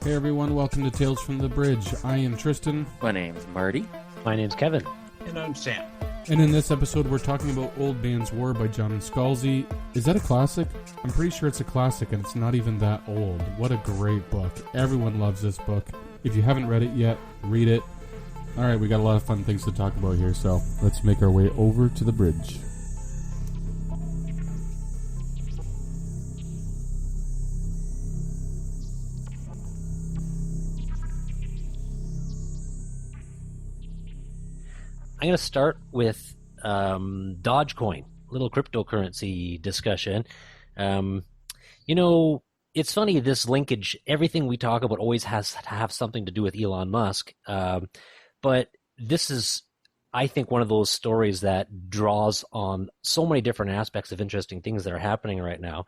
Hey everyone, welcome to Tales from the Bridge. I am Tristan. My name's Marty. My name's Kevin. And I'm Sam. And in this episode, we're talking about Old Man's War by John Scalzi. Is that a classic? I'm pretty sure it's a classic, and it's not even that old. What a great book. Everyone loves this book. If you haven't read it yet, read it. All right, we got a lot of fun things to talk about here, so let's make our way over to the bridge. I'm going to start with Dogecoin, little cryptocurrency discussion. It's funny, this linkage, everything we talk about always has to have something to do with Elon Musk. But this is, I think, one of those stories that draws on so many different aspects of interesting things that are happening right now.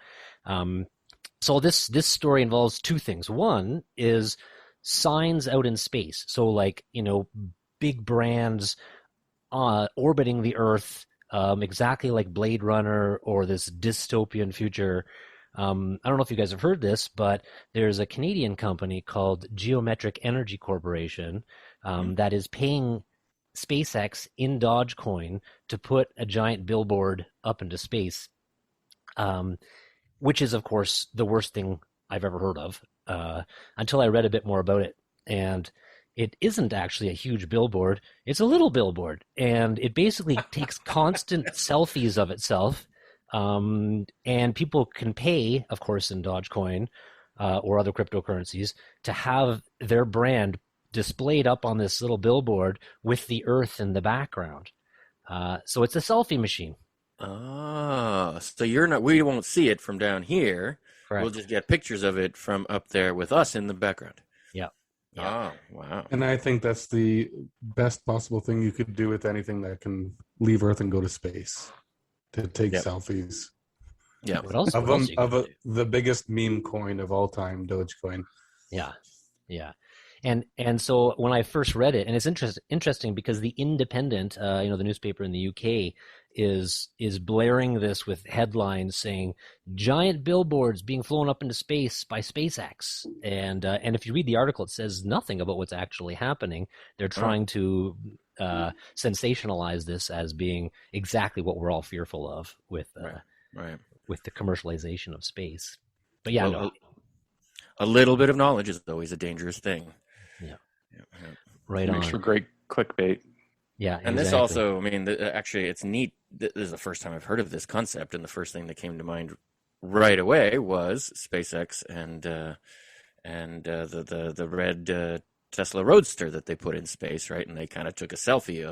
So this story involves two things. One is signs out in space. So big brands orbiting the Earth, exactly like Blade Runner or this dystopian future. I don't know if you guys have heard this, but there's a Canadian company called Geometric Energy Corporation that is paying SpaceX in Dogecoin to put a giant billboard up into space, which is, of course, the worst thing I've ever heard of until I read a bit more about it. And it isn't actually a huge billboard. It's a little billboard. And it basically takes constant selfies of itself. And people can pay, of course, in Dogecoin or other cryptocurrencies to have their brand displayed up on this little billboard with the Earth in the background. So it's a selfie machine. Oh, so we won't see it from down here. Correct. We'll just get pictures of it from up there with us in the background. Yeah. Oh, wow. And I think that's the best possible thing you could do with anything that can leave Earth and go to space, to take selfies. Yeah. What else? The biggest meme coin of all time, Dogecoin. Yeah. And so when I first read it, and it's interesting because the Independent, the newspaper in the UK, is blaring this with headlines saying giant billboards being flown up into space by SpaceX, and if you read the article, it says nothing about what's actually happening. They're trying to sensationalize this as being exactly what we're all fearful of with the commercialization of space. But a little bit of knowledge is always a dangerous thing. Yeah. Right on. Makes for great clickbait. Yeah, and exactly. This also, actually, it's neat. This is the first time I've heard of this concept, and the first thing that came to mind right away was SpaceX and the red Tesla Roadster that they put in space, right? And they kind of took a selfie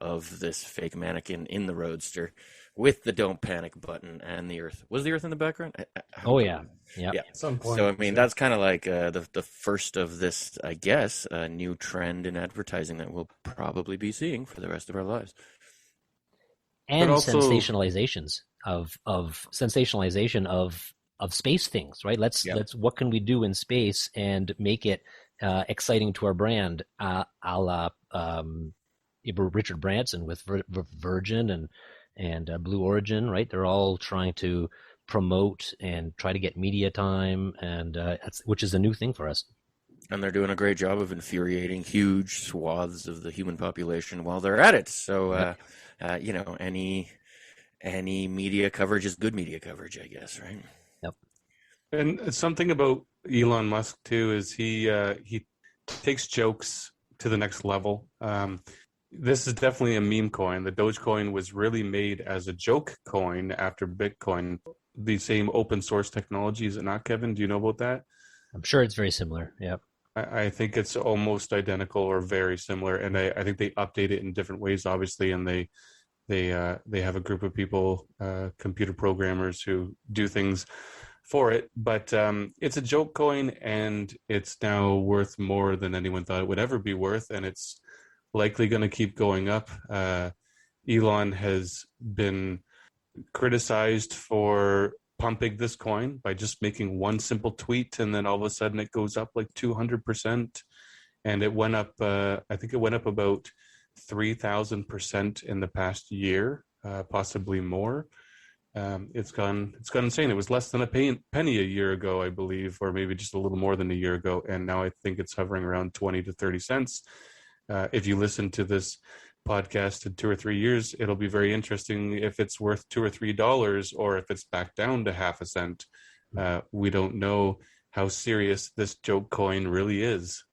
of this fake mannequin in the Roadster with the "Don't Panic" button and the Earth. Was the Earth in the background? Yeah. At some point. So that's kind of like the first of this, I guess, new trend in advertising that we'll probably be seeing for the rest of our lives. And also, sensationalization of space things, right? Let's what can we do in space and make it exciting to our brand, a la Richard Branson with Virgin and Blue Origin, right? They're all trying to promote and try to get media time, and which is a new thing for us. And they're doing a great job of infuriating huge swaths of the human population while they're at it. So, any media coverage is good media coverage, I guess, right? Yep. And something about Elon Musk too is he takes jokes to the next level. This is definitely a meme coin. The Dogecoin was really made as a joke coin after Bitcoin. The same open source technology, is it not, Kevin? Do you know about that? I'm sure it's very similar. Yep. I think it's almost identical or very similar, and I think they update it in different ways, obviously, and they have a group of people, computer programmers, who do things for it. But it's a joke coin, and it's now worth more than anyone thought it would ever be worth, and it's likely going to keep going up. Elon has been criticized for pumping this coin by just making one simple tweet, and then all of a sudden it goes up like 200%, and it went up. I think it went up about 3,000% in the past year, possibly more. It's gone insane. It was less than a penny a year ago, I believe, or maybe just a little more than a year ago, and now I think it's hovering around 20 to 30 cents. If you listen to this podcast in 2 or 3 years, it'll be very interesting if it's worth $2 or $3 or if it's back down to half a cent. We don't know how serious this joke coin really is.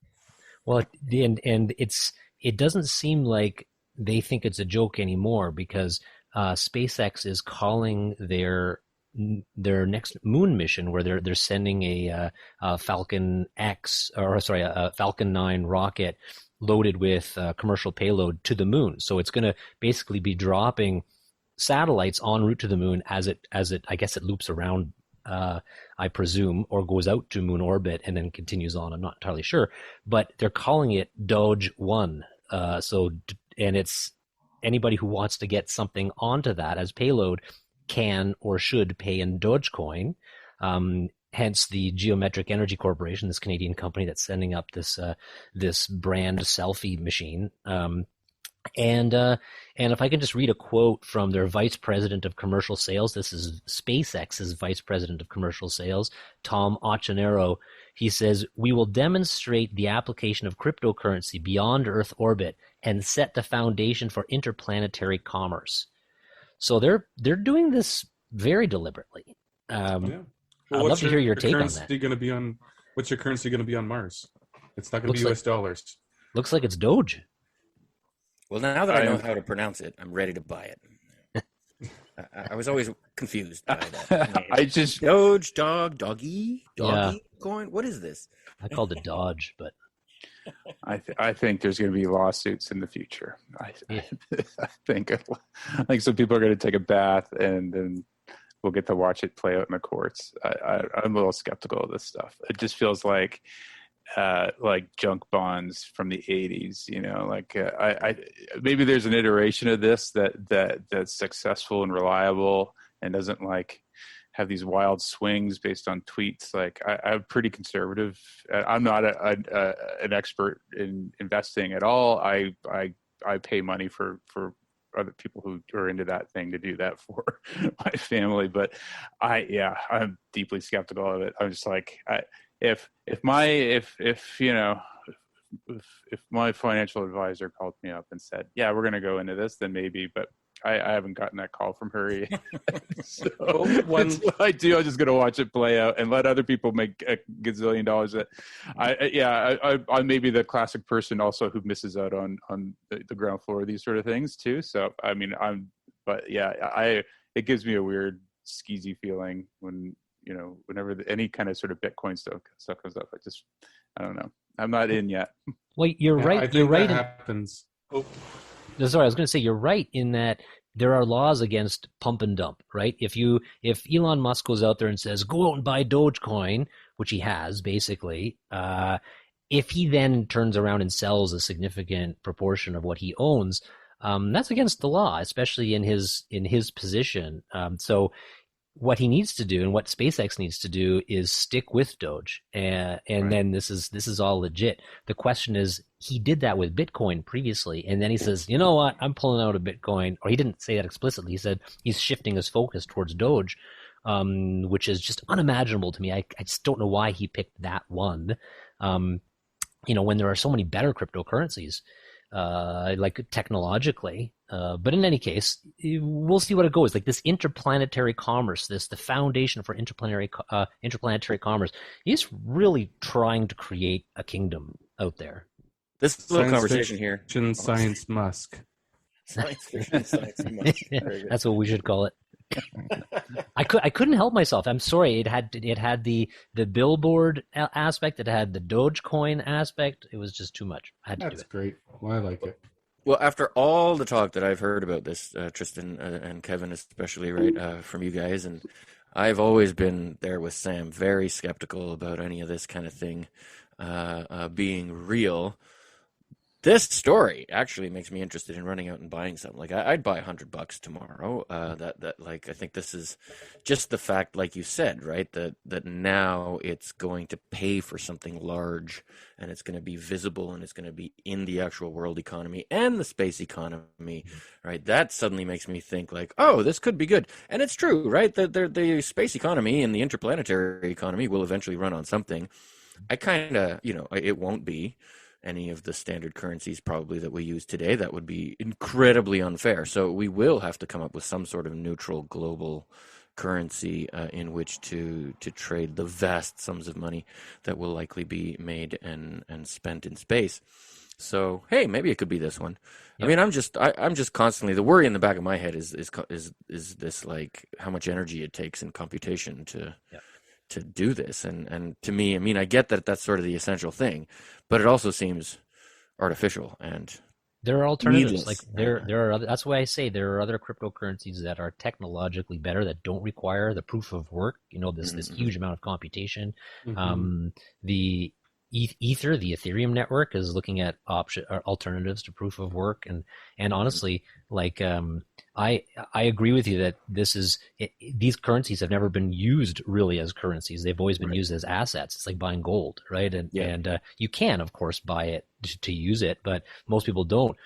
Well, and it doesn't seem like they think it's a joke anymore, because SpaceX is calling their next moon mission, where they're sending a Falcon X, or sorry, a Falcon 9 rocket loaded with commercial payload to the moon. So it's going to basically be dropping satellites en route to the moon as it I guess it loops around, I presume, or goes out to moon orbit and then continues on. I'm not entirely sure, but they're calling it Doge 1. And it's anybody who wants to get something onto that as payload can or should pay in Dogecoin. Hence the Geometric Energy Corporation, this Canadian company that's sending up this brand selfie machine. And if I can just read a quote from their vice president of commercial sales, this is SpaceX's vice president of commercial sales, Tom Ochenero. He says, "We will demonstrate the application of cryptocurrency beyond Earth orbit and set the foundation for interplanetary commerce." So they're doing this very deliberately. Well, I'd love to hear your take on that. What's your currency going to be on Mars? It's not going to be US dollars. Looks like it's Doge. Well, now that I know how to pronounce it, I'm ready to buy it. I was always confused by that. I just Doge, doggy coin. What is this? I called it Dodge, but I think there's going to be lawsuits in the future. I think some people are going to take a bath, and then we'll get to watch it play out in the courts. I'm a little skeptical of this stuff. It just feels like junk bonds from the 80s. Maybe there's an iteration of this that's successful and reliable and doesn't have these wild swings based on tweets. I'm pretty conservative. I'm not an expert in investing at all. I pay money for other people who are into that thing to do that for my family. But I'm deeply skeptical of it. I'm just if my financial advisor called me up and said, "Yeah, we're going to go into this," then maybe, but I haven't gotten that call from her yet. So what I do, I'm just going to watch it play out and let other people make a gazillion dollars. I may be the classic person also who misses out on the ground floor of these sort of things too. So, I mean, it gives me a weird skeezy feeling whenever any kind of sort of Bitcoin stuff comes up. I don't know. I'm not in yet. Well, you're right. You're right. Happens. Sorry, I was going to say you're right in that there are laws against pump and dump, right? If Elon Musk goes out there and says, "Go out and buy Dogecoin," which he has basically, if he then turns around and sells a significant proportion of what he owns, that's against the law, especially in his position. So what he needs to do and what SpaceX needs to do is stick with Doge, and right. Then this is all legit. The question is, he did that with Bitcoin previously, and then he says, "You know what? I'm pulling out of Bitcoin." Or he didn't say that explicitly. He said he's shifting his focus towards Doge, which is just unimaginable to me. I just don't know why he picked that one. When there are so many better cryptocurrencies, technologically. But in any case, we'll see what it goes. Like this interplanetary commerce, the foundation for interplanetary commerce, he's really trying to create a kingdom out there. This little conversation here. Science Musk. Science fiction, science Musk. That's what we should call it. I couldn't help myself. I'm sorry. It had the billboard aspect. It had the Dogecoin aspect. It was just too much. I had to do it. That's great. Well, I like it. Well, after all the talk that I've heard about this, Tristan and Kevin especially, right, from you guys, and I've always been there with Sam, very skeptical about any of this kind of thing being real. This story actually makes me interested in running out and buying something. Like I'd buy $100 tomorrow. I think this is just the fact, like you said, right? That now it's going to pay for something large, and it's going to be visible, and it's going to be in the actual world economy and the space economy, right? That suddenly makes me think like, oh, this could be good, and it's true, right? The space economy and the interplanetary economy will eventually run on something. I kind of, it won't be any of the standard currencies probably that we use today. That would be incredibly unfair. So we will have to come up with some sort of neutral global currency in which to trade the vast sums of money that will likely be made and spent in space. So hey, maybe it could be this one. Yep. I mean, I'm just constantly, the worry in the back of my head is this, like, how much energy it takes in computation to. Yep. To do this, and to me, I mean, I get that that's sort of the essential thing, but it also seems artificial and there are alternatives. Needless. Like there are other, that's why I say there are other cryptocurrencies that are technologically better, that don't require the proof of work. This huge amount of computation. The Ether, the Ethereum network, is looking at alternatives to proof of work, and honestly, like I agree with you that these currencies have never been used really as currencies. They've always been used as assets. It's like buying gold, right? And you can, of course, buy it to use it, but most people don't.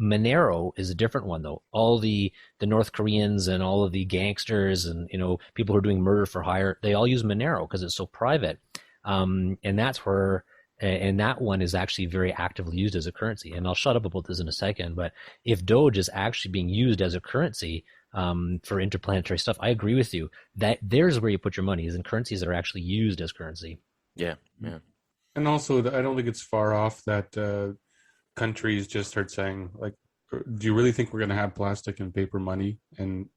Monero is a different one, though. All the North Koreans and all of the gangsters and people who are doing murder for hire, they all use Monero because it's so private, and that's where. And that one is actually very actively used as a currency. And I'll shut up about this in a second, but if Doge is actually being used as a currency for interplanetary stuff, I agree with you that there's where you put your money, is in currencies that are actually used as currency. Yeah. And also, I don't think it's far off that countries just start saying, like, do you really think we're going to have plastic and paper money and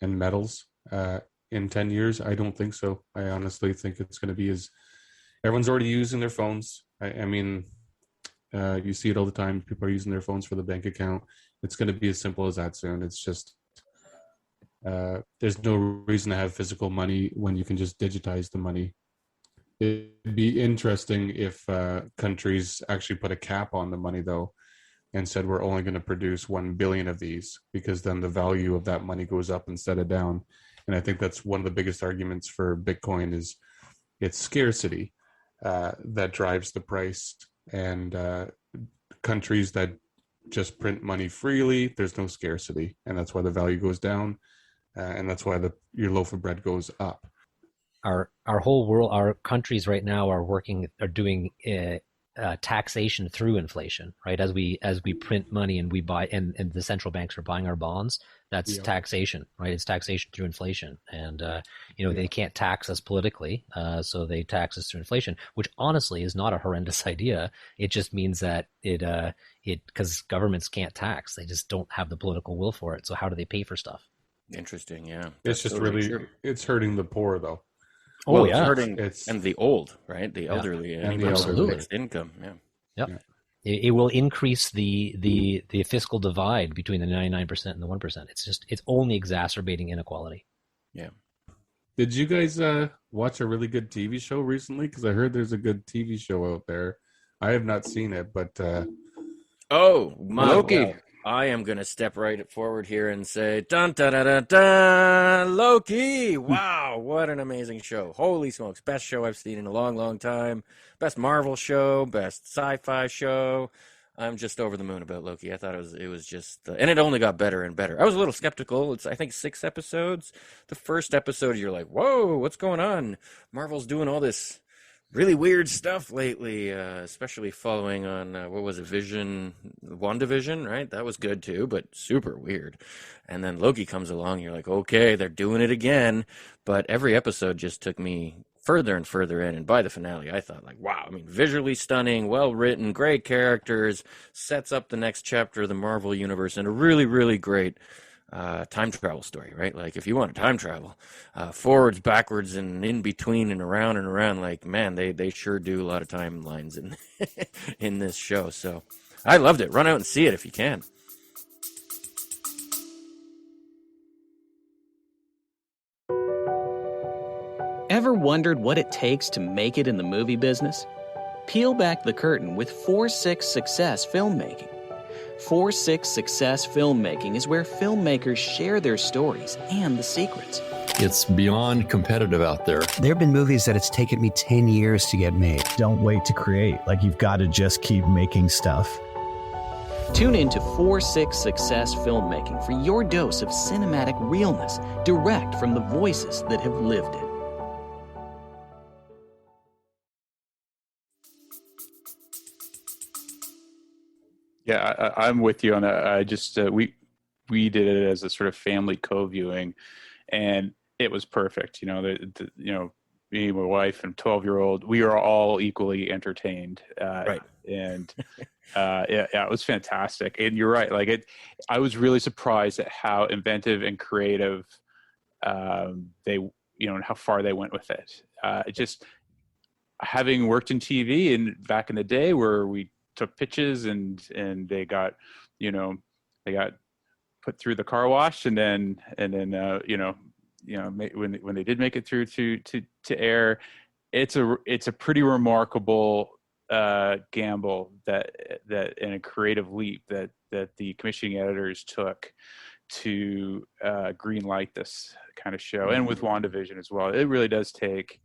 metals in 10 years? I don't think so. I honestly think it's going to be everyone's already using their phones. I mean, you see it all the time. People are using their phones for the bank account. It's going to be as simple as that soon. It's just, there's no reason to have physical money when you can just digitize the money. It'd be interesting if countries actually put a cap on the money, though, and said we're only going to produce 1 billion of these, because then the value of that money goes up instead of down. And I think that's one of the biggest arguments for Bitcoin is its scarcity. That drives the price, and countries that just print money freely, there's no scarcity, and that's why the value goes down, and that's why your loaf of bread goes up. Our whole world, our countries right now are doing taxation through inflation, right? As we print money and we buy, and the central banks are buying our bonds. That's taxation, right? It's taxation through inflation, and they can't tax us politically, so they tax us through inflation, which honestly is not a horrendous idea. It just means that because governments can't tax, they just don't have the political will for it. So how do they pay for stuff? Interesting, yeah. It's just really it's hurting the poor, though. Well, it's hurting and the old, right? The elderly, and the fixed income, Yep. Yeah. It will increase the fiscal divide between the 99% and the 1%. It's only exacerbating inequality. Yeah. Did you guys watch a really good TV show recently? Because I heard there's a good TV show out there. I have not seen it, but Loki. Well, I am going to step right forward here and say, dun, dun, dun, dun, dun, Loki. Wow, what an amazing show. Holy smokes. Best show I've seen in a long, long time. Best Marvel show, best sci-fi show. I'm just over the moon about Loki. I thought it was just, and it only got better and better. I was a little skeptical. It's, I think, 6 episodes. The first episode, you're like, whoa, what's going on? Marvel's doing all this really weird stuff lately, especially following on, what was it, WandaVision, right? That was good too, but super weird. And then Loki comes along, you're like, okay, they're doing it again. But every episode just took me further and further in. And by the finale, I thought, like, wow, I mean, visually stunning, well written, great characters, sets up the next chapter of the Marvel Universe, and a really, really great time travel story, right? Like, if you want to time travel, forwards, backwards, and in between and around, like, man, they sure do a lot of timelines in in this show. So I loved it. Run out and see it if you can. Ever wondered what it takes to make it in the movie business? Peel back the curtain with 4-6 Success Filmmaking. 4-6 Success Filmmaking is where filmmakers share their stories and the secrets. It's beyond competitive out there. There have been movies that it's taken me 10 years to get made. Don't wait to create. Like, you've got to just keep making stuff. Tune in to 4-6 Success Filmmaking for your dose of cinematic realness, direct from the voices that have lived it. Yeah, I'm with you on that. I just we did it as a sort of family co-viewing, and it was perfect. You know, me, my wife, and 12-year-old, we are all equally entertained. Right. And yeah, it was fantastic. And you're right. Like, I was really surprised at how inventive and creative they, and how far they went with it. Just having worked in TV and back in the day where we took pitches and they got, they got put through the car wash, and then when they did make it through to air, it's a pretty remarkable gamble that and a creative leap that the commissioning editors took to green light this kind of show. And with WandaVision as well, it really does take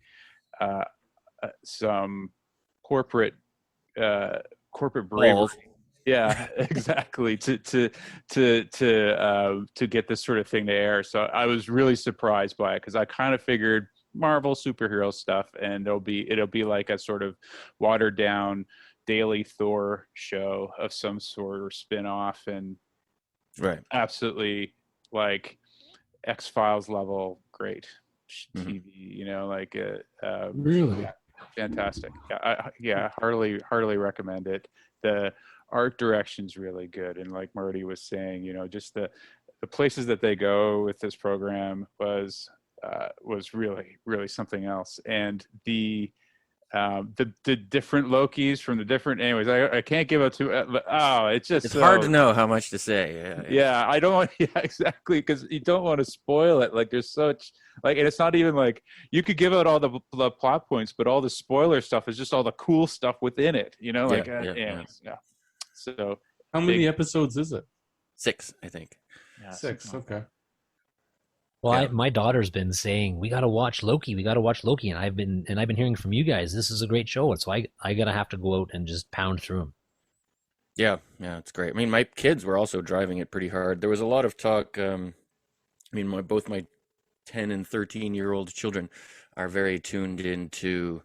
some corporate bravery. Yeah, exactly. To get this sort of thing to air. So I was really surprised by it, because I kind of figured Marvel superhero stuff, and it'll be like a sort of watered down daily Thor show of some sort, or spin-off, and Right. absolutely like X-Files level great TV. Really? Fantastic. Yeah, heartily recommend it. The art direction's really good, and like Marty was saying, just the places that they go with this program was really, really something else. And the different Lokis from the different, anyways, I can't give out too. It's hard to know how much to say. Yeah, I don't. Yeah, exactly, because you don't want to spoil it. Like, there's such and it's not even like you could give out all the plot points, but all the spoiler stuff is just all the cool stuff within it. Yeah. So, how many episodes is it? 6, I think. Yeah, 6. Okay. Well, my daughter's been saying we got to watch Loki. We got to watch Loki, and I've been hearing from you guys. This is a great show, and so I gotta have to go out and just pound through them. Yeah, it's great. I mean, my kids were also driving it pretty hard. There was a lot of talk. Both my 10 and 13-year-old children are very tuned into,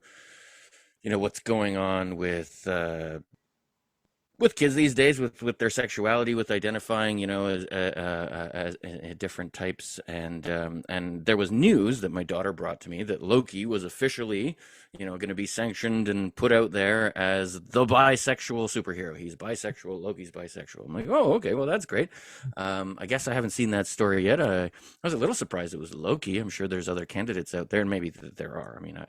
what's going on with kids these days, with their sexuality, with identifying, as different types, and there was news that my daughter brought to me that Loki was officially, going to be sanctioned and put out there as the bisexual superhero. He's bisexual. Loki's bisexual. I'm like, oh, okay, well, that's great. I guess I haven't seen that story yet. I was a little surprised it was Loki. I'm sure there's other candidates out there, and maybe there are. I mean,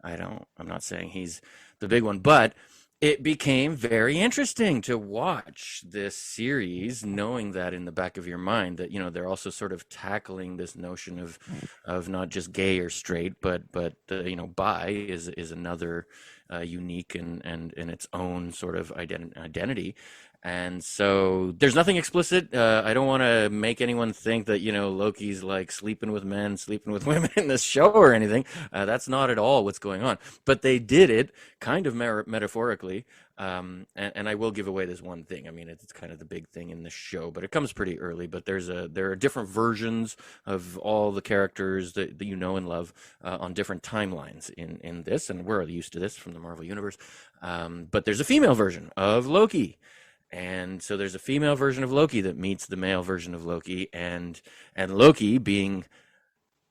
I'm not saying he's the big one, but it became very interesting to watch this series, knowing that in the back of your mind that, they're also sort of tackling this notion of not just gay or straight, but bi is another unique and in its own sort of identity. And so there's nothing explicit. I don't want to make anyone think that, Loki's like sleeping with men, sleeping with women in this show or anything. That's not at all what's going on. But they did it kind of metaphorically. And I will give away this one thing. I mean, it's kind of the big thing in the show, but it comes pretty early. But there are different versions of all the characters that you know and love on different timelines in this. And we're used to this from the Marvel Universe. But there's a female version of Loki. And so there's a female version of Loki that meets the male version of Loki, and Loki being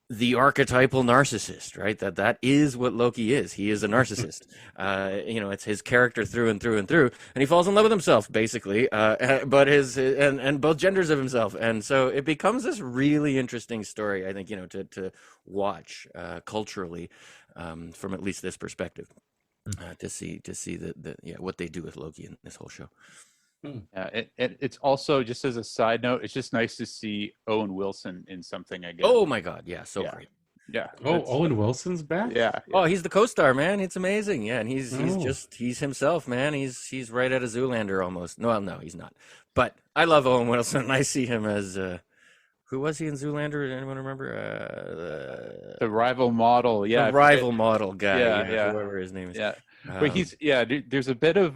the archetypal narcissist, right? That is what Loki is. He is a narcissist. It's his character through and through and through, and he falls in love with himself, basically, but and both genders of himself. And so it becomes this really interesting story, I think, to watch culturally from at least this perspective, to see what they do with Loki in this whole show. Yeah, it's also, just as a side note, it's just nice to see Owen Wilson in something again. Oh my God, yeah, great. Yeah. Oh, Owen Wilson's back. Yeah. Oh, he's the co-star, man. It's amazing. Yeah, and he's Oh. he's himself, man. He's right out of Zoolander almost. No, he's not. But I love Owen Wilson, and I see him as who was he in Zoolander? Anyone remember? The rival model. Yeah. The rival model guy. Yeah. Whoever his name is. Yeah. But there's a bit of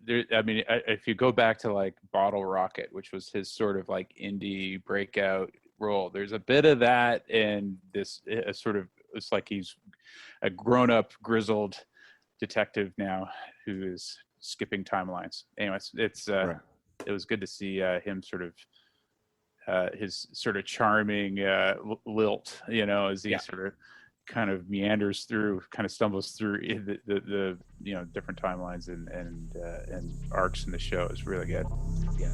if you go back to like Bottle Rocket, which was his sort of like indie breakout role, there's a bit of that, and this it's like he's a grown-up grizzled detective now who is skipping timelines. Anyways, it was good to see him sort of his sort of charming lilt, as he sort of kind of meanders through, kind of stumbles through the different timelines and arcs in the show. Is really good. Yeah.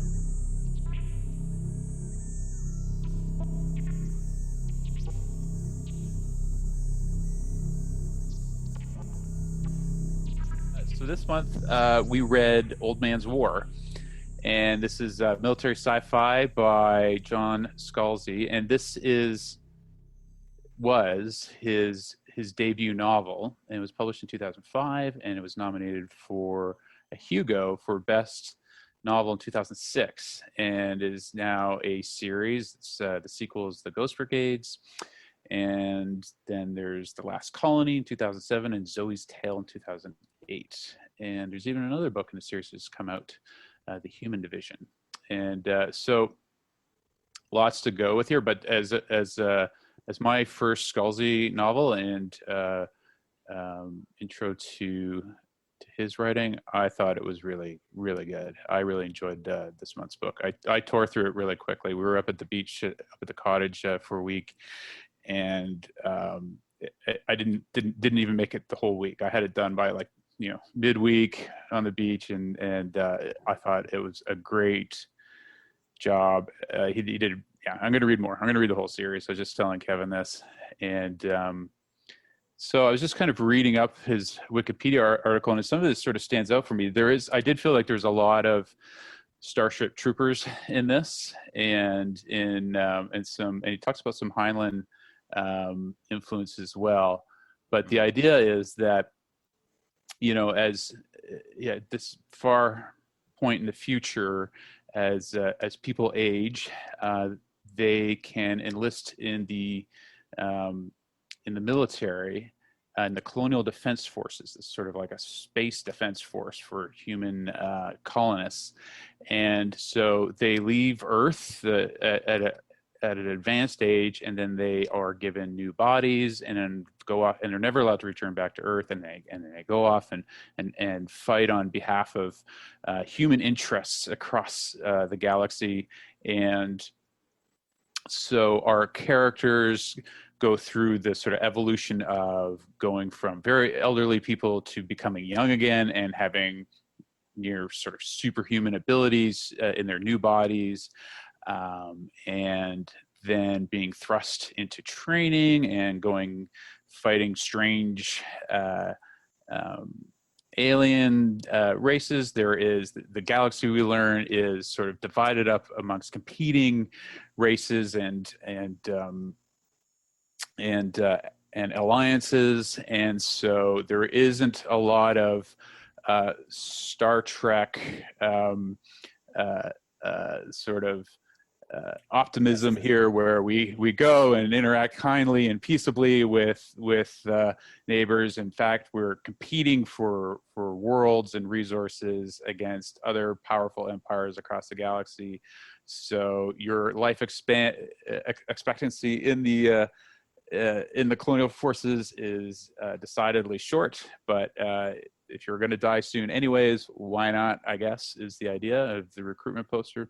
So this month we read Old Man's War, and this is military sci-fi by John Scalzi, and this was his debut novel, and it was published in 2005, and it was nominated for a Hugo for Best Novel in 2006, and is now a series. It's, the sequel is The Ghost Brigades, and then there's The Last Colony in 2007 and Zoe's Tale in 2008, and there's even another book in the series that's come out, The Human Division, and so lots to go with here. But as my first Scalzi novel and intro to his writing, I thought it was really, really good. I really enjoyed this month's book. I tore through it really quickly. We were up at the beach, up at the cottage for a week, and I didn't even make it the whole week. I had it done by like midweek on the beach, and I thought it was a great job. He did. Yeah, I'm going to read more. I'm going to read the whole series. I was just telling Kevin this, and so I was just kind of reading up his Wikipedia article, and some of this sort of stands out for me. I did feel like there's a lot of Starship Troopers in this, and and he talks about some Heinlein influence as well. But the idea is that this far point in the future, as people age, they can enlist in the military and the Colonial Defense Forces. It's sort of like a space defense force for human colonists, and so they leave Earth at an advanced age, and then they are given new bodies, and then go off, and they're never allowed to return back to Earth, and they go off and fight on behalf of human interests across the galaxy. And so our characters go through this sort of evolution of going from very elderly people to becoming young again and having near sort of superhuman abilities in their new bodies, and then being thrust into training and fighting strange alien races. There is the galaxy, we learn, is sort of divided up amongst competing races and alliances, and so there isn't a lot of Star Trek sort of optimism here, where we go and interact kindly and peaceably with neighbors. In fact, we're competing for worlds and resources against other powerful empires across the galaxy. So your life expectancy in the colonial forces is decidedly short, but if you're going to die soon anyways, why not, I guess, is the idea of the recruitment poster.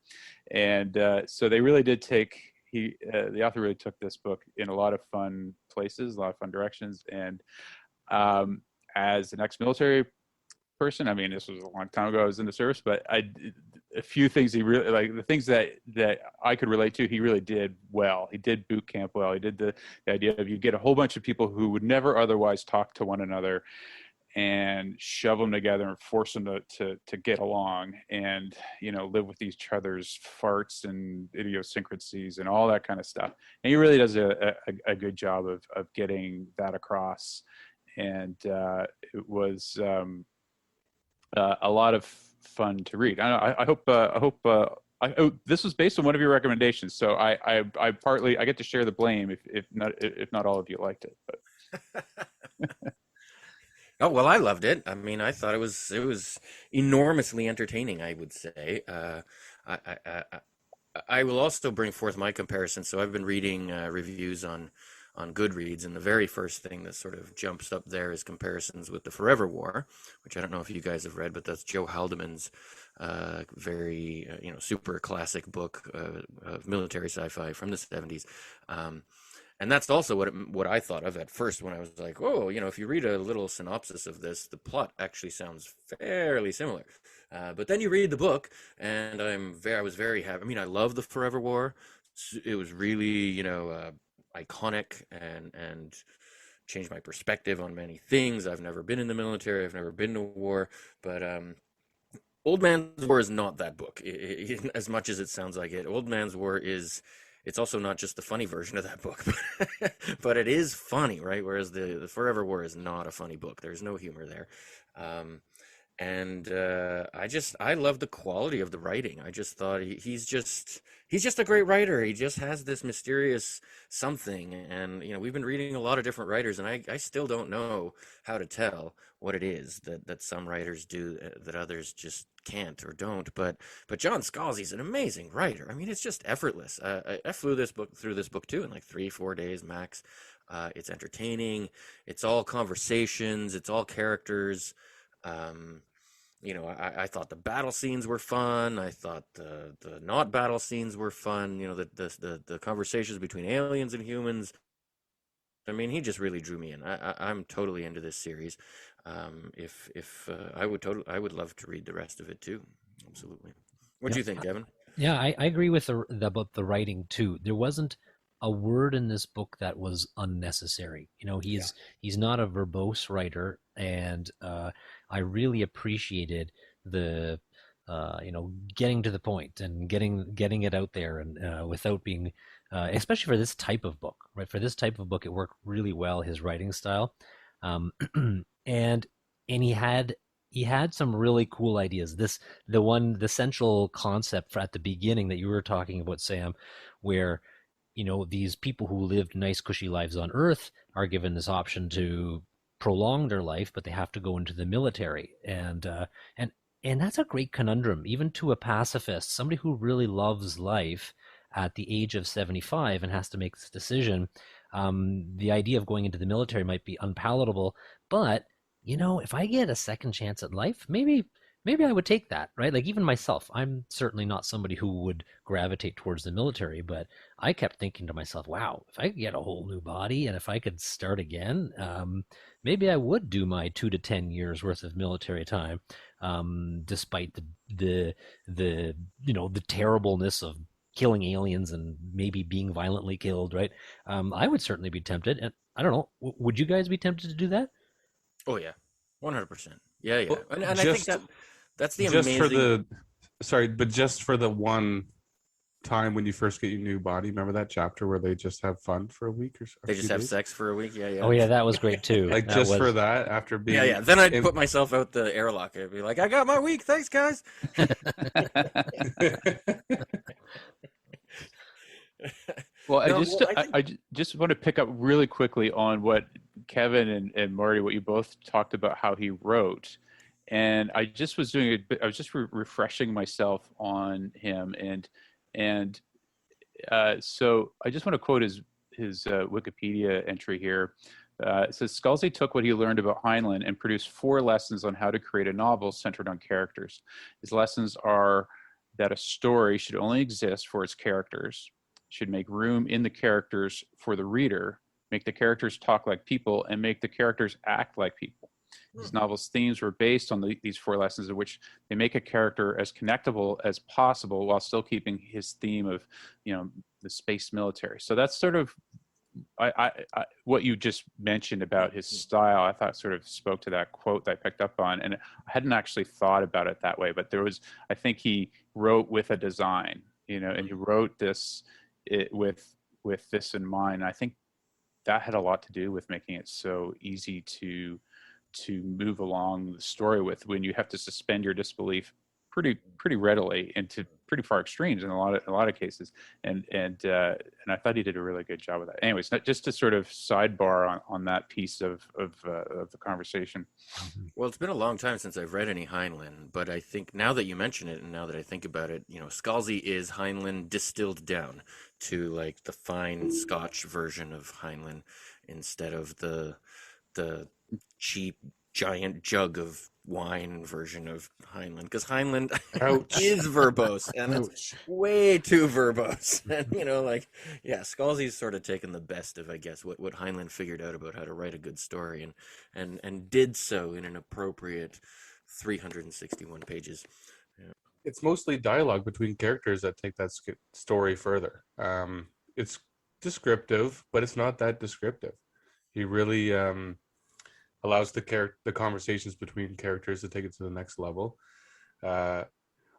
And so they really did the author really took this book in a lot of fun places, a lot of fun directions. And as an ex-military person, I mean, this was a long time ago, I was in the service, but a few things he really, like the things that I could relate to, he really did well. He did boot camp well. He did the idea of you get a whole bunch of people who would never otherwise talk to one another, and shove them together and force them to get along and, live with each other's farts and idiosyncrasies and all that kind of stuff. And he really does a good job of getting that across. And it was a lot of fun to read. I hope this was based on one of your recommendations, so I get to share the blame if not all of you liked it. But Oh, well, I loved it. I mean, I thought it was enormously entertaining, I would say. I will also bring forth my comparison. So I've been reading reviews on Goodreads, and the very first thing that sort of jumps up there is comparisons with the Forever War, which I don't know if you guys have read, but that's Joe Haldeman's very super classic book of military sci-fi from the 70s. And that's also what I thought of at first when I was like, oh, if you read a little synopsis of this, the plot actually sounds fairly similar. But then you read the book, and I was very happy. I mean, I love the Forever War. It was really, iconic and changed my perspective on many things. I've never been in the military. I've never been to war. But Old Man's War is not that book, as much as it sounds like it. Old Man's War it's also not just the funny version of that book, but it is funny, right? Whereas the Forever War is not a funny book. There's no humor there. I love the quality of the writing. I just thought he's just a great writer. He just has this mysterious something. And, we've been reading a lot of different writers, and I still don't know how to tell what it is that some writers do that others just can't or don't. But John Scalzi's an amazing writer. I mean, it's just effortless. I flew through this book too in like 3-4 days max. It's entertaining. It's all conversations. It's all characters. I thought the battle scenes were fun. I thought the not battle scenes were fun. The conversations between aliens and humans. I mean, he just really drew me in. I'm totally into this series. I would love to read the rest of it too. Absolutely. What do you think, Kevin? Yeah, I agree with about the writing too. There wasn't a word in this book that was unnecessary. He's not a verbose writer, and I really appreciated the getting to the point and getting it out there, and without being especially for this type of book, right? For this type of book, it worked really well, his writing style, and he had some really cool ideas. The central concept at the beginning that you were talking about, Sam, where these people who lived nice, cushy lives on Earth are given this option to prolong their life, but they have to go into the military, and that's a great conundrum, even to a pacifist, somebody who really loves life at the age of 75 and has to make this decision. The idea of going into the military might be unpalatable, but if I get a second chance at life, maybe I would take that, right? Like, even myself, I'm certainly not somebody who would gravitate towards the military, but I kept thinking to myself, wow, if I could get a whole new body and if I could start again, maybe I would do my 2 to 10 years worth of military time, despite the terribleness of killing aliens and maybe being violently killed, right? I would certainly be tempted, and I don't know, would you guys be tempted to do that? Oh yeah, 100%. Yeah. Well, and I think that's the amazing. Just for the one time when you first get your new body, remember that chapter where they just have fun for a week or so? They just have sex for a week. Yeah. Oh yeah, that was great too. Like, for that, after being yeah. Then I'd put myself out the airlock. I'd be like, I got my week. Thanks, guys. Well, I just want to pick up really quickly on what Kevin and Marty, what you both talked about, how he wrote, and I just was doing I was just refreshing myself on him, and so I just want to quote his Wikipedia entry here. It says, Scalzi took what he learned about Heinlein and produced 4 lessons on how to create a novel centered on characters. His lessons are that a story should only exist for its characters, should make room in the characters for the reader, make the characters talk like people, and make the characters act like people. His novel's themes were based on these 4 lessons, in which they make a character as connectable as possible while still keeping his theme of, the space military. So that's sort of what you just mentioned about his style, I thought sort of spoke to that quote that I picked up on, and I hadn't actually thought about it that way. But I think he wrote with a design, and he wrote this with this in mind. I think that had a lot to do with making it so easy to move along the story with, when you have to suspend your disbelief pretty readily into pretty far extremes in a lot of cases, and I thought he did a really good job with that. Anyways, just to sort of sidebar on that piece of the conversation. Well, it's been a long time since I've read any Heinlein, but I think now that you mention it, and now that I think about it, Scalzi is Heinlein distilled down to like the fine Scotch version of Heinlein, instead of the cheap giant jug of wine version of Heinlein, because Heinlein is verbose, and it's way too verbose. And Scalzi's sort of taken the best of, I guess, what Heinlein figured out about how to write a good story, and did so in an appropriate 361 pages. Yeah. It's mostly dialogue between characters that take that story further. It's descriptive, but it's not that descriptive. He really allows the conversations between characters to take it to the next level.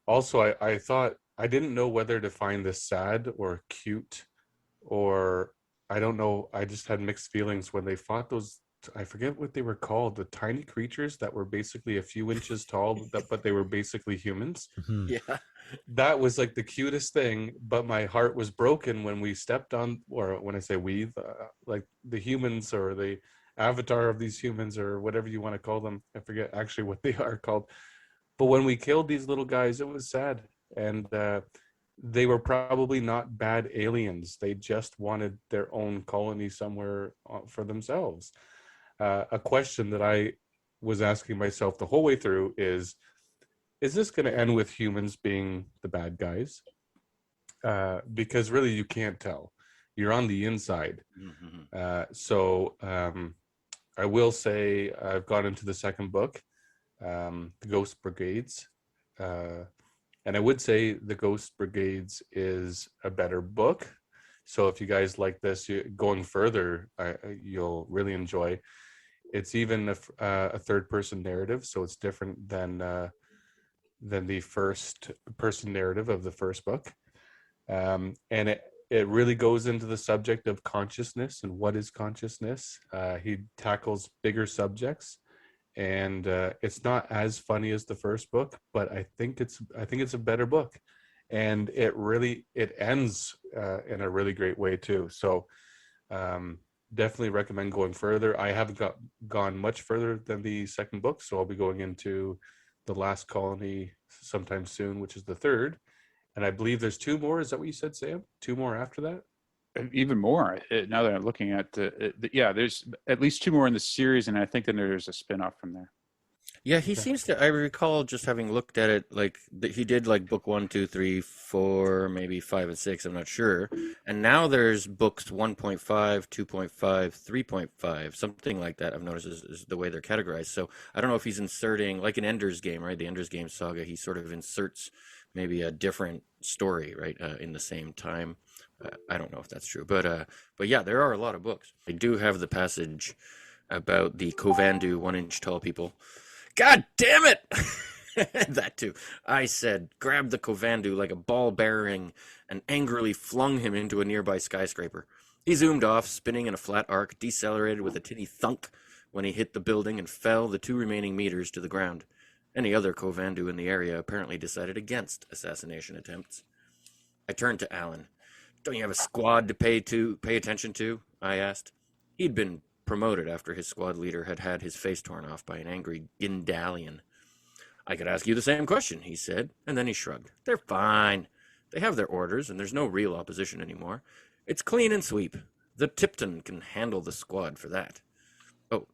Also, I thought, I didn't know whether to find this sad or cute, or I don't know. I just had mixed feelings when they fought those, I forget what they were called, the tiny creatures that were basically a few inches tall, but they were basically humans. Yeah. That was like the cutest thing, but my heart was broken when we stepped on, or when I say we, like the humans or the avatar of these humans, or whatever you want to call them. I forget actually what they are called. But when we killed these little guys, it was sad. And they were probably not bad aliens. They just wanted their own colony somewhere for themselves. A question that I was asking myself the whole way through is this going to end with humans being the bad guys? Because really you can't tell. You're on the inside. So I will say I've got into the second book, The Ghost Brigades. And I would say The Ghost Brigades is a better book. So if you guys like this, going further, you'll really enjoy. It's even a third-person narrative, so it's different than the first-person narrative of the first book. And it really goes into the subject of consciousness and what is consciousness. He tackles bigger subjects, and it's not as funny as the first book, but I think it's a better book, and it ends in a really great way too. So definitely recommend going further. I haven't gone much further than the second book, so I'll be going into The Last Colony sometime soon, which is the third. And I believe there's two more. Is that what you said, Sam? Two more after that? Even more. Now that I'm looking at there's at least two more in the series, and I think then there's a spin-off from there. Yeah, he seems to. I recall just having looked at it, like he did like book 1, 2, 3, 4, maybe 5 and 6. I'm not sure. And now there's books 1.5, 2.5, 3.5, something like that. I've noticed is the way they're categorized. So I don't know if he's inserting, like in Ender's Game, right? The Ender's Game saga. He sort of inserts maybe a different story, right, in the same time. I don't know if that's true, but yeah, there are a lot of books. I do have the passage about the Kovandu 1-inch tall people. God damn it! That too. I said, grab the Kovandu like a ball bearing and angrily flung him into a nearby skyscraper. He zoomed off, spinning in a flat arc, decelerated with a tinny thunk when he hit the building and fell the 2 remaining meters to the ground. Any other Kovandu in the area apparently decided against assassination attempts. I turned to Alan. Don't you have a squad to pay attention to? I asked. He'd been promoted after his squad leader had had his face torn off by an angry Gindalian. I could ask you the same question, he said, and then he shrugged. They're fine. They have their orders, and there's no real opposition anymore. It's clean and sweep. The Tipton can handle the squad for that. Oh,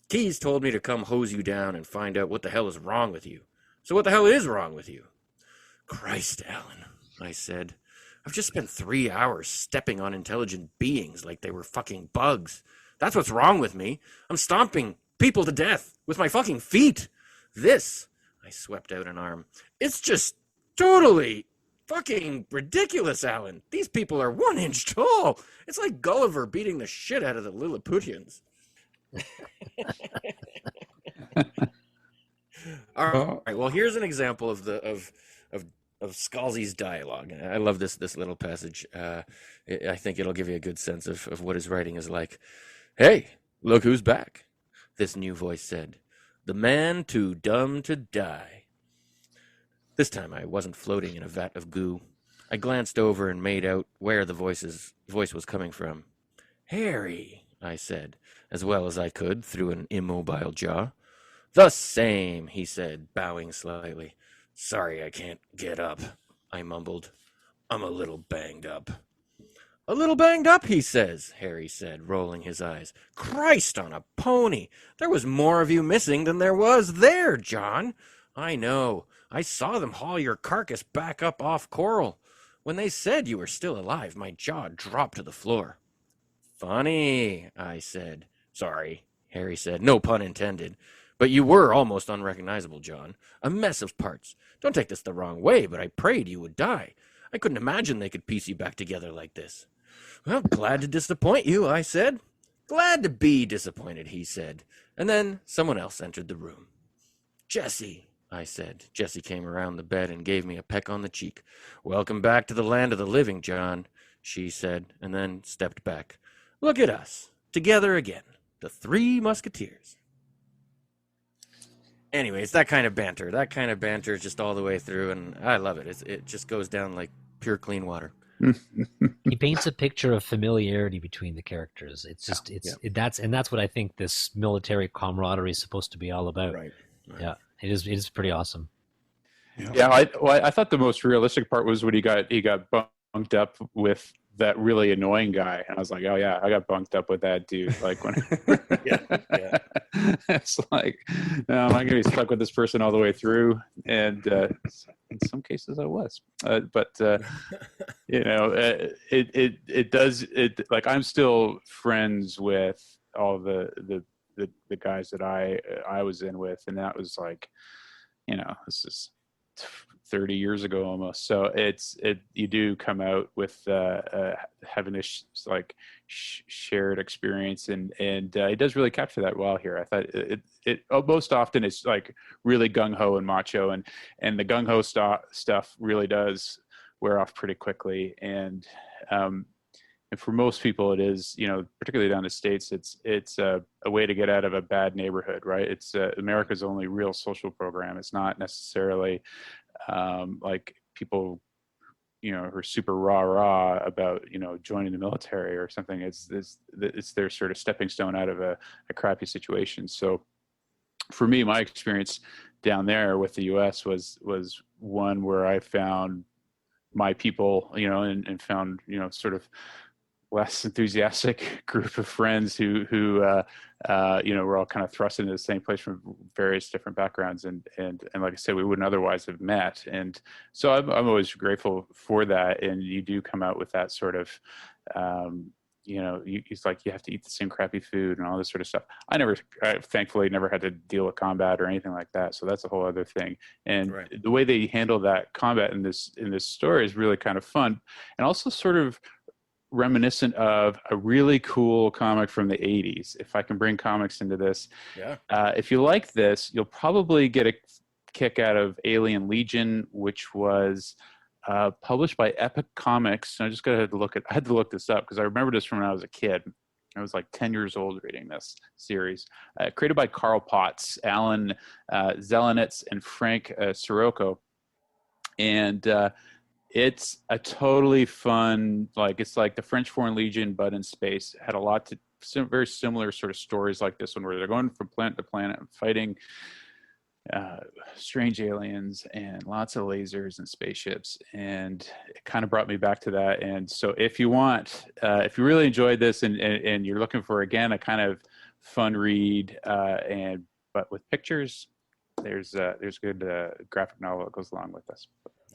Keyes told me to come hose you down and find out what the hell is wrong with you. So what the hell is wrong with you? Christ, Alan, I said. I've just spent 3 hours stepping on intelligent beings like they were fucking bugs. That's what's wrong with me. I'm stomping people to death with my fucking feet. This, I swept out an arm, it's just totally Fucking ridiculous, Alan. These people are 1 inch tall. It's like Gulliver beating the shit out of the Lilliputians. All right. Well, here's an example of Scalzi's dialogue. I love this little passage. I think it'll give you a good sense of what his writing is like. Hey, look who's back, this new voice said. The man too dumb to die. This time I wasn't floating in a vat of goo. I glanced over and made out where the voice was coming from. Harry, I said, as well as I could through an immobile jaw. The same, he said, bowing slightly. Sorry I can't get up, I mumbled. I'm a little banged up. A little banged up, he says, Harry said, rolling his eyes. Christ on a pony! There was more of you missing than there was there, John. I know. I saw them haul your carcass back up off Coral. When they said you were still alive, my jaw dropped to the floor. Funny, I said. Sorry, Harry said. No pun intended. But you were almost unrecognizable, John. A mess of parts. Don't take this the wrong way, but I prayed you would die. I couldn't imagine they could piece you back together like this. Well, glad to disappoint you, I said. Glad to be disappointed, he said. And then someone else entered the room. Jessie, I said. Jessie came around the bed and gave me a peck on the cheek. Welcome back to the land of the living, John, she said, and then stepped back. Look at us, together again, the three musketeers. Anyways, that kind of banter just all the way through, and I love it. It just goes down like pure clean water. He paints a picture of familiarity between the characters. It's just that's what I think this military camaraderie is supposed to be all about. Right. Yeah, it is pretty awesome. Yeah, I thought the most realistic part was when he got bunked up with that really annoying guy, and I was like, oh yeah, I got bunked up with that dude. Like when, yeah. It's like, no, I'm not gonna be stuck with this person all the way through, and in some cases I was, but you know, it does it like I'm still friends with all the guys that I was in with, and that was like, you know, this is 30 years ago almost. So you do come out with having this shared experience, and it does really capture that well here. I thought it most often it's like really gung ho and macho, and the gung ho stuff really does wear off pretty quickly. And for most people, it is, you know, particularly down in the States, it's a way to get out of a bad neighborhood, right? It's America's only real social program. It's not necessarily like people, you know, who are super rah about, you know, joining the military or something. It's their sort of stepping stone out of a crappy situation. So for me, my experience down there with the U.S. was one where I found my people, you know, and found, you know, sort of less enthusiastic group of friends who you know, were all kind of thrust into the same place from various different backgrounds, and like I said, we wouldn't otherwise have met. And so I'm always grateful for that. And you do come out with that sort of, you know, it's like you have to eat the same crappy food and all this sort of stuff. I thankfully never had to deal with combat or anything like that. So that's a whole other thing. And right. The way they handle that combat in this story is really kind of fun, and also sort of reminiscent of a really cool comic from the 80s. If I can bring comics into this, yeah. If you like this, you'll probably get a kick out of Alien Legion, which was published by Epic Comics. And I just I had to look this up because I remember this from when I was a kid. I was like 10 years old reading this series. Created by Carl Potts, Alan Zelenitz, and Frank Sirocco. And it's a totally fun, like it's like the French Foreign Legion, but in space. It had a lot to very similar sort of stories like this one, where they're going from planet to planet and fighting strange aliens and lots of lasers and spaceships. And it kind of brought me back to that. And so if you want, if you really enjoyed this and you're looking for, again, a kind of fun read, but with pictures, there's good graphic novel that goes along with this.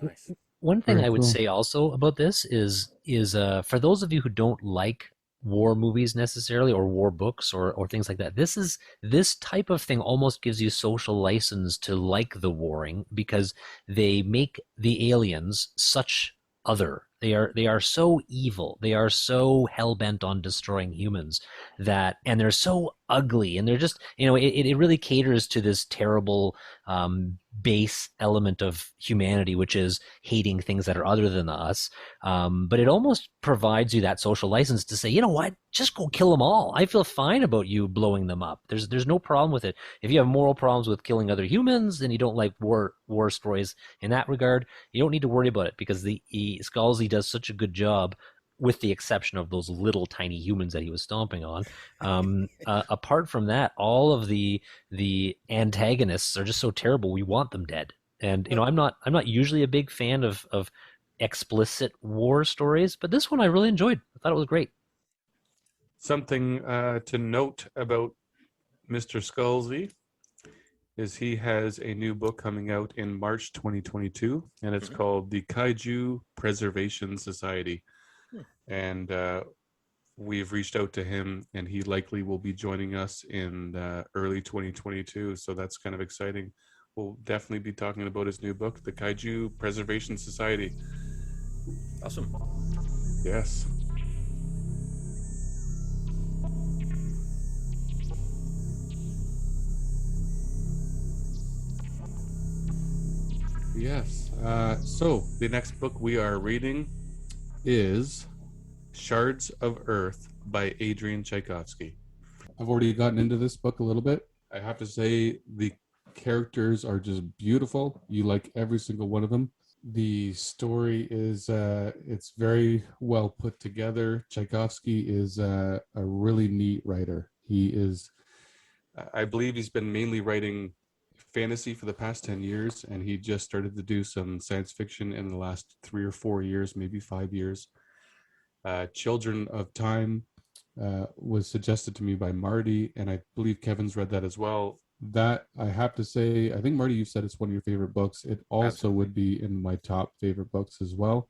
Nice. One thing I would say also about this is for those of you who don't like war movies necessarily, or war books, or things like that. This type of thing almost gives you social license to like the warring, because they make the aliens such other. They are so evil. They are so hell bent on destroying humans, and they're so ugly, and they're just, it really caters to this terrible base element of humanity, which is hating things that are other than us. But it almost provides you that social license to say, you know what, just go kill them all. I feel fine about you blowing them up. There's no problem with it. If you have moral problems with killing other humans and you don't like war stories in that regard, you don't need to worry about it, because the Scalzi does such a good job, with the exception of those little tiny humans that he was stomping on. Apart from that, all of the antagonists are just so terrible. We want them dead. And I'm not usually a big fan of explicit war stories, but this one I really enjoyed. I thought it was great. Something to note about Mr. Scalzi is he has a new book coming out in March 2022, and it's called The Kaiju Preservation Society. And we've reached out to him, and he likely will be joining us in early 2022. So that's kind of exciting. We'll definitely be talking about his new book, The Kaiju Preservation Society. Awesome. Yes. Yes. So the next book we are reading is Shards of Earth by Adrian Tchaikovsky. I've already gotten into this book a little bit. I have to say the characters are just beautiful. You like every single one of them. The story is it's very well put together. Tchaikovsky is a really neat writer. I believe he's been mainly writing fantasy for the past 10 years, and he just started to do some science fiction in the last 3 or 4 years, maybe 5 years. Children of Time was suggested to me by Marty, and I believe Kevin's read that as well. That, I have to say, I think, Marty, you said it's one of your favorite books. It also Absolutely would be in my top favorite books as well.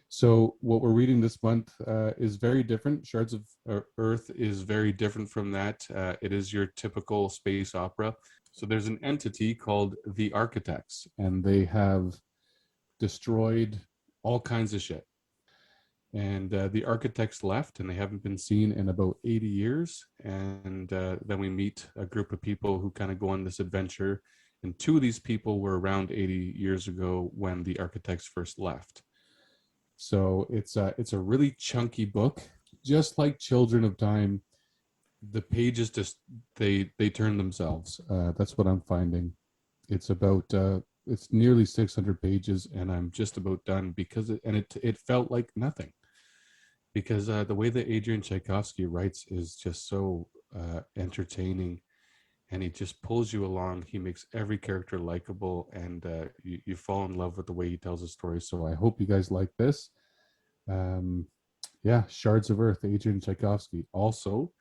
So what we're reading this month is very different. Shards of Earth is very different from that. It is your typical space opera. So there's an entity called the Architects, and they have destroyed all kinds of shit. And the Architects left, and they haven't been seen in about 80 years. And then we meet a group of people who kind of go on this adventure. And two of these people were around 80 years ago when the Architects first left. So it's a really chunky book, just like Children of Time. The pages just they turn themselves. That's what I'm finding. It's about it's nearly 600 pages, and I'm just about done because it felt like nothing. Because the way that Adrian Tchaikovsky writes is just so entertaining, and he just pulls you along. He makes every character likable, and you fall in love with the way he tells a story. So I hope you guys like this. Yeah, Shards of Earth, Adrian Tchaikovsky. Also,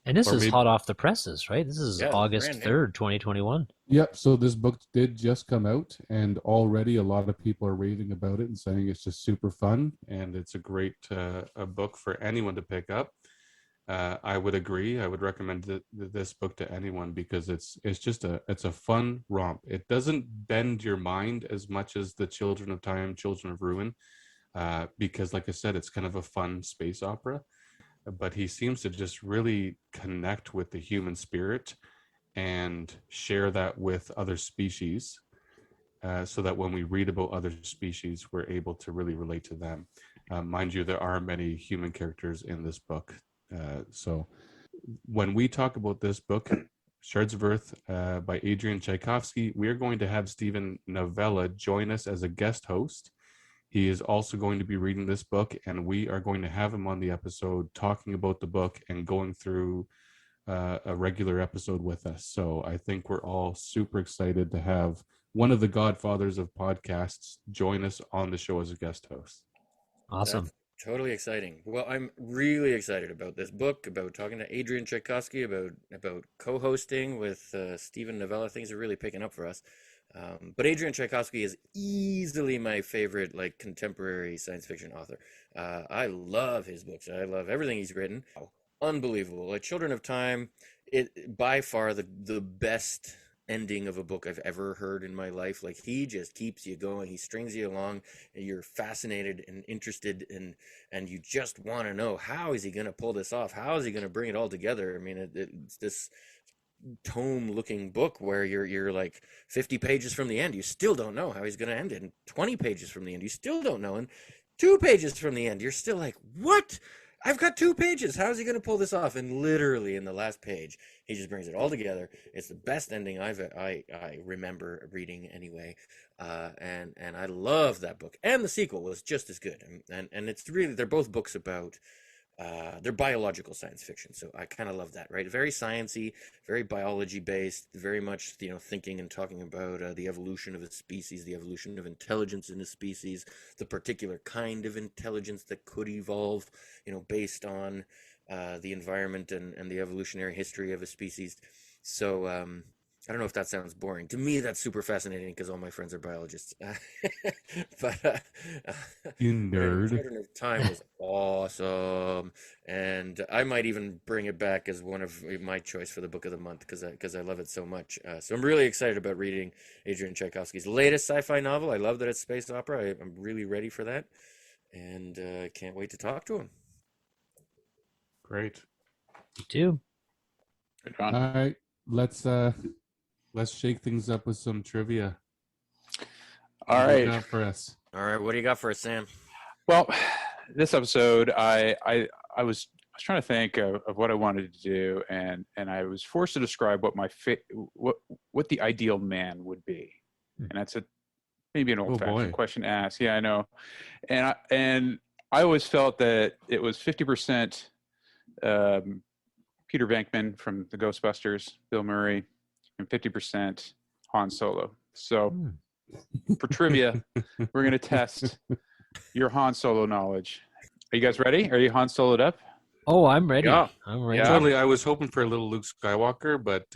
And this is hot off the presses, right? This is August 3rd, 2021. Yep. So this book did just come out, and already a lot of people are raving about it and saying it's just super fun, and it's a great a book for anyone to pick up. I would agree. I would recommend this book to anyone because it's a fun romp. It doesn't bend your mind as much as the Children of Time, Children of Ruin, because, like I said, it's kind of a fun space opera. But he seems to just really connect with the human spirit and share that with other species, so that when we read about other species, we're able to really relate to them. Mind you, there are many human characters in this book. So when we talk about this book, Shards of Earth by Adrian Tchaikovsky, we are going to have Stephen Novella join us as a guest host. He is also going to be reading this book, and we are going to have him on the episode talking about the book and going through a regular episode with us. So I think we're all super excited to have one of the godfathers of podcasts join us on the show as a guest host. Awesome. That's totally exciting. Well, I'm really excited about this book, about talking to Adrian Tchaikovsky, about co-hosting with Stephen Novella. Things are really picking up for us. But Adrian Tchaikovsky is easily my favorite, like, contemporary science fiction author. I love his books. I love everything he's written. Unbelievable. Like Children of Time, it by far the best ending of a book I've ever heard in my life. Like, he just keeps you going. He strings you along, and you're fascinated and interested, and you just want to know, how is he going to pull this off? How is he going to bring it all together? I mean, it's this tome looking book where you're like 50 pages from the end, you still don't know how he's going to end it, and 20 pages from the end, you still don't know, and 2 pages from the end, you're still like, what? I've got 2 pages. How is he going to pull this off? And literally in the last page, he just brings it all together. It's the best ending I remember reading anyway. And I love that book. And the sequel was just as good. And it's really, they're both books about, they're biological science fiction. So I kind of love that, right? Very sciencey, very biology based, very much, thinking and talking about the evolution of a species, the evolution of intelligence in a species, the particular kind of intelligence that could evolve, based on the environment and the evolutionary history of a species. So I don't know if that sounds boring. To me, that's super fascinating because all my friends are biologists. But You nerd. Children of Time was awesome, and I might even bring it back as one of my choice for the book of the month because I love it so much. So I'm really excited about reading Adrian Tchaikovsky's latest sci-fi novel. I love that it's space opera. I'm really ready for that, and can't wait to talk to him. Great. Me too. Good All on. right, let's shake things up with some trivia. All What do you right. got for us? All right, what do you got for us, Sam? Well, this episode, I was trying to think of what I wanted to do, and I was forced to describe what what the ideal man would be, and that's maybe an old-fashioned question to ask. Yeah, I know, and I always felt that it was 50% Peter Venkman from the Ghostbusters, Bill Murray, and 50% Han Solo. So for trivia, we're going to test your Han Solo knowledge. Are you guys ready? Are you Han Solo'd up? Oh, I'm ready. Yeah. I'm ready. Yeah. Totally. I was hoping for a little Luke Skywalker, but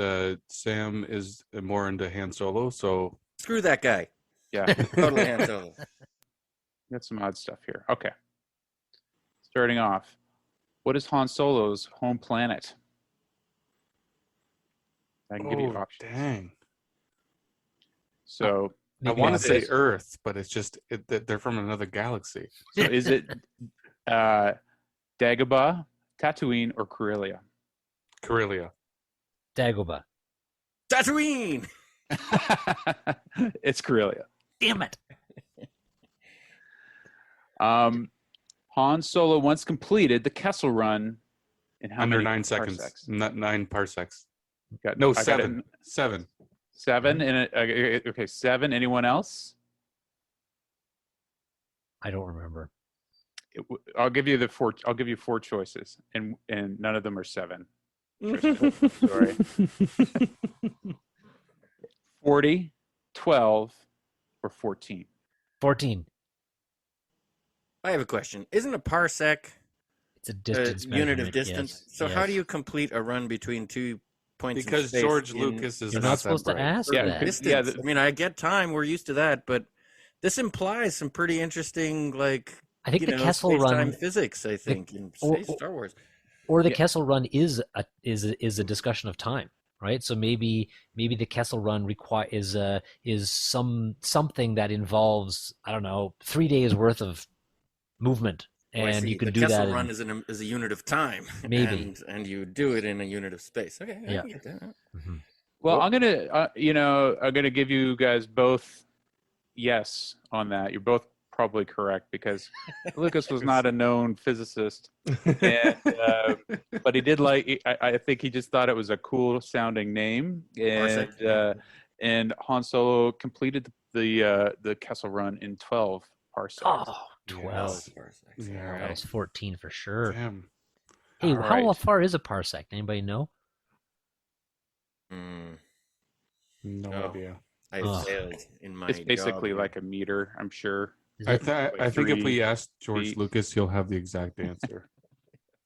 Sam is more into Han Solo, so Screw that guy. Yeah, Totally Han Solo. got some odd stuff here. Okay. Starting off, what is Han Solo's home planet? I can give you options. dang. So, I Maybe want to I'll say guess. Earth, but it's just they're from another galaxy. so is it Dagobah, Tatooine, or Corellia? Corellia. Dagobah. Tatooine! It's Corellia. Damn it. Han Solo once completed the Kessel Run in how Under many 9 seconds. parsecs? Not 9 parsecs. Got- No, I got it 7. in 7. 7. Okay, 7. Anyone else? I don't remember. I'll give you the 4. I'll give you 4 choices, and none of them are 7. Sorry. 40, 12, or 14. 14. I have a question. Isn't a parsec It's a distance a unit of measurement, distance? yes, So how yes. do you complete a run between 2 points in Because space George in Lucas is You're not not that supposed to bright. ask Yeah, that. distance? Yeah, I mean, I get time. We're used to that, but this implies some pretty interesting, like, I think the Kessel space-time Run, physics, I think, in or- Star Wars. or the Yeah. Kessel Run is a discussion of time, right? So maybe the Kessel Run is something that involves, I don't know, 3 days worth of movement, Oh, I and see. you can the do Kessel that. run is a unit of time. Maybe. And you do it in a unit of space. Okay, I Yeah. can get that. Mhm. Well, I'm gonna give you guys both yes on that. You're both probably correct because Lucas was not a known physicist, and, but he did like. I think he just thought it was a cool sounding name, and Han Solo completed the Kessel Run in 12 parsecs. Oh, 12. Yes. Parsecs. Yeah. All That right. was 14 for sure. Damn. Hey, All how right. far is a parsec? Anybody know? Mm, No Oh. idea. I Ugh. failed in my It's basically job. like a meter, I'm sure. Is I it- think if 3 we asked George feet. Lucas, he'll have the exact answer.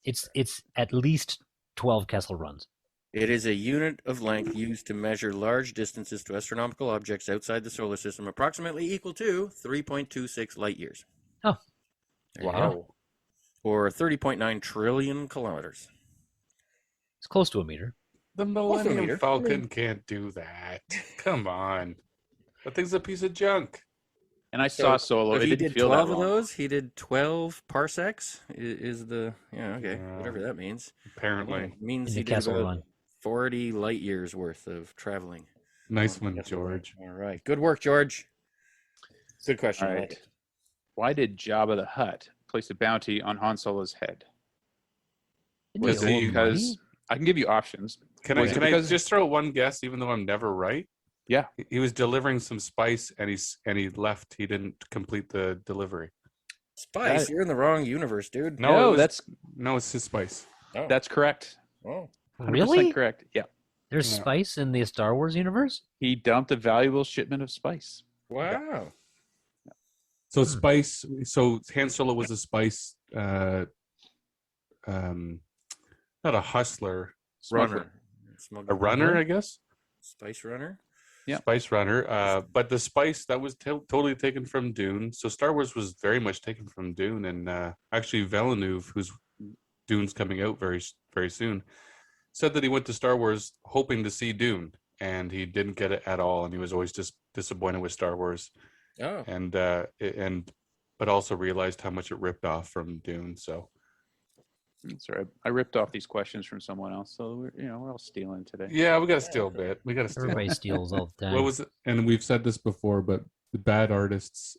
it's at least 12 Kessel runs. It is a unit of length used to measure large distances to astronomical objects outside the solar system, approximately equal to 3.26 light years. Oh. There you go. Wow. Or 30.9 trillion kilometers. It's close to a meter. The Also Millennium meter. Falcon can't do that. Come on. That thing's a piece of junk. And I saw Solo. So It he didn't did feel 12 that of long. those. He did 12 parsecs. Is the whatever that means. Apparently. It means In he the did Kessel about Run. 40 light years worth of traveling. Nice Oh, one, that's George. All right, good work, George. Good question. All I right. like it. Why did Jabba the Hutt place a bounty on Han Solo's head? Didn't Was he owe it him because money? I can give you options? Can Was it I because- just throw one guess, even though I'm never right? Yeah. He was delivering some spice, and he left. He didn't complete the delivery. Spice, you're in the wrong universe, dude. No, that's it's his spice. Oh. that's correct. Oh. 100% Really? correct. Yeah. There's Yeah. spice in the Star Wars universe? He dumped a valuable shipment of spice. Wow. So spice. So Han Solo was a spice. Not a hustler, Runner. a runner, I guess. Spice runner. Yeah. Spice runner. But the spice that was totally taken from Dune. So Star Wars was very much taken from Dune, and actually Villeneuve, whose Dune's coming out very very soon, said that he went to Star Wars hoping to see Dune, and he didn't get it at all, and he was always just disappointed with Star Wars, Oh. but also realized how much it ripped off from Dune. So Sorry, I ripped off these questions from someone else, so we're all stealing today. yeah, we got to steal a bit. We got to steal. Everybody steals all the time. What was it? And we've said this before, but the bad artists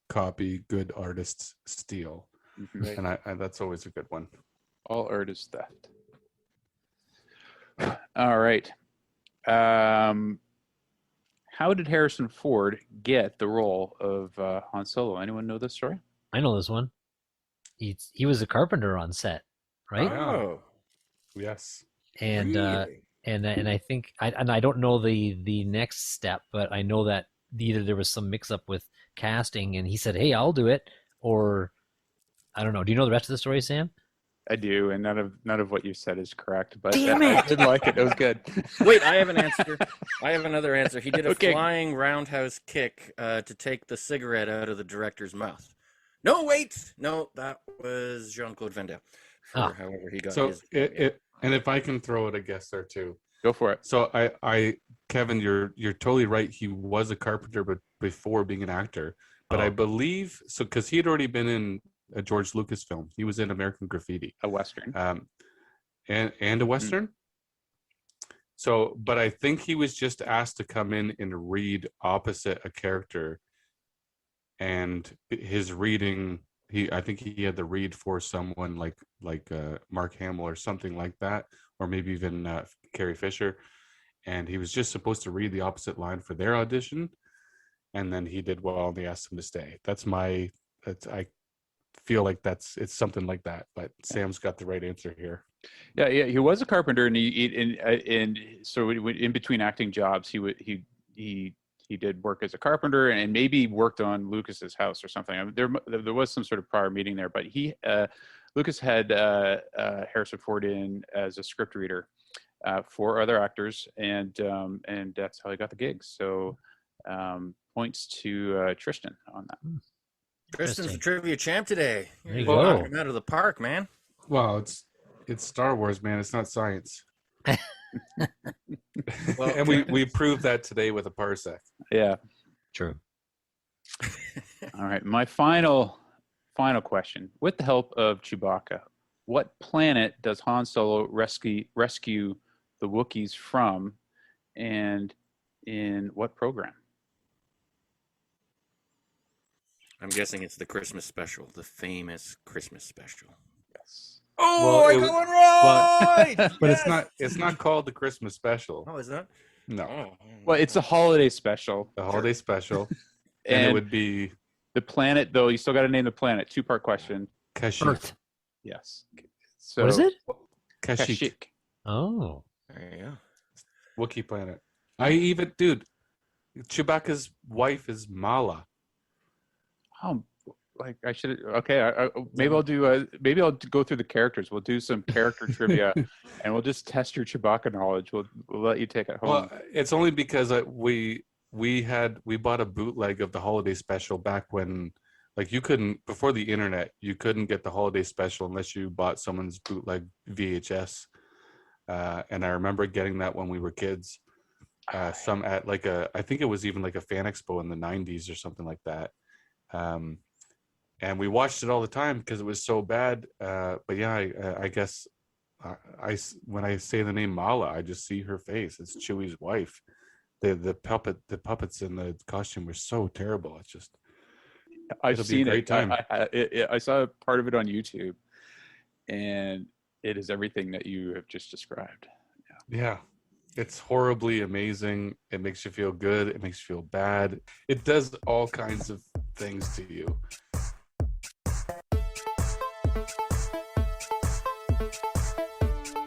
copy, good artists steal, Mhm. and I that's always a good one. All art is theft. All right. How did Harrison Ford get the role of Han Solo? Anyone know this story? I know this one. He was a carpenter on set, right? Oh. Yes. And Really? and I think I don't know the next step, but I know that either there was some mix up with casting, and he said, "Hey, I'll do it," or I don't know. Do you know the rest of the story, Sam? I do, and none of what you said is correct, but Damn I it! did like it. It was good. Wait, I have an answer. I have another answer. He did a Okay. flying roundhouse kick to take the cigarette out of the director's mouth. No, wait. No, that was Jean-Claude Van Damme. For Oh. however he got So his. and if I can throw it a guess there too. Go for it. So Kevin, you're totally right. He was a carpenter, but before being an actor. But I believe so because he had already been in a George Lucas film. He was in American Graffiti, A Western. and a Western. So, but I think he was just asked to come in and read opposite a character, and his reading, I think he had to read for someone like Mark Hamill or something like that, or maybe even Carrie Fisher, and he was just supposed to read the opposite line for their audition, and then he did well, and they asked him to stay. I feel like it's something like that, but Sam's got the right answer here. Yeah, he was a carpenter, and so in between acting jobs, he did work as a carpenter, and maybe worked on Lucas's house or something. I mean, there was some sort of prior meeting there, but Lucas had Harrison Ford in as a script reader for other actors, and that's how he got the gig. So points to Tristan on that. Tristan's the trivia champ today. There you Well, go. knocked him out of the park, man. Well, it's Star Wars, man. It's not science. Well, And we proved that today with a parsec. Yeah. True. All right. My final question. With the help of Chewbacca, what planet does Han Solo rescue the Wookiees from, and in what program? I'm guessing it's the Christmas special, the famous Christmas special. Yes. Oh, Well, I it got was- one right! But Yes! it's not called the Christmas special. Oh, is that? No, Oh. Well, it's a holiday special. the holiday special, and it And would be the planet, though, you still got to name the planet. Two-part question. Kashyyyk. Earth. Yes. So, What is it? Kashyyyk, Kashyyyk. Oh. There you go. Wookiee planet. Chewbacca's wife is Mala. Oh, like I should. Okay, maybe I'll do. Maybe I'll go through the characters. We'll do some character trivia, and we'll just test your Chewbacca knowledge. We'll let you take it home. Well, it's only because we bought a bootleg of the holiday special back when, like, you couldn't, before the internet, you couldn't get the holiday special unless you bought someone's bootleg VHS. And I remember getting that when we were kids. Some at like I think it was even like a fan expo in the 90s or something like that. And we watched it all the time because it was so bad. But yeah, I guess when I say the name Mala, I just see her face. It's Chewie's wife. The puppets in the costume were so terrible. It's just, I've seen a great time. I saw part of it on YouTube, and it is everything that you have just described. Yeah. It's horribly amazing. It makes you feel good. It makes you feel bad. It does all kinds of things to you.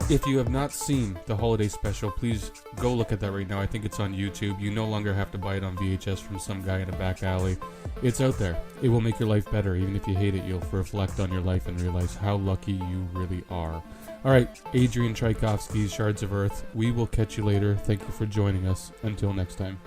If you have not seen the holiday special, please go look at that right now. I think it's on YouTube. You no longer have to buy it on VHS from some guy in a back alley. It's out there. It will make your life better. Even if you hate it, you'll reflect on your life and realize how lucky you really are. All right, Adrian Tchaikovsky's Shards of Earth. We will catch you later. Thank you for joining us. Until next time.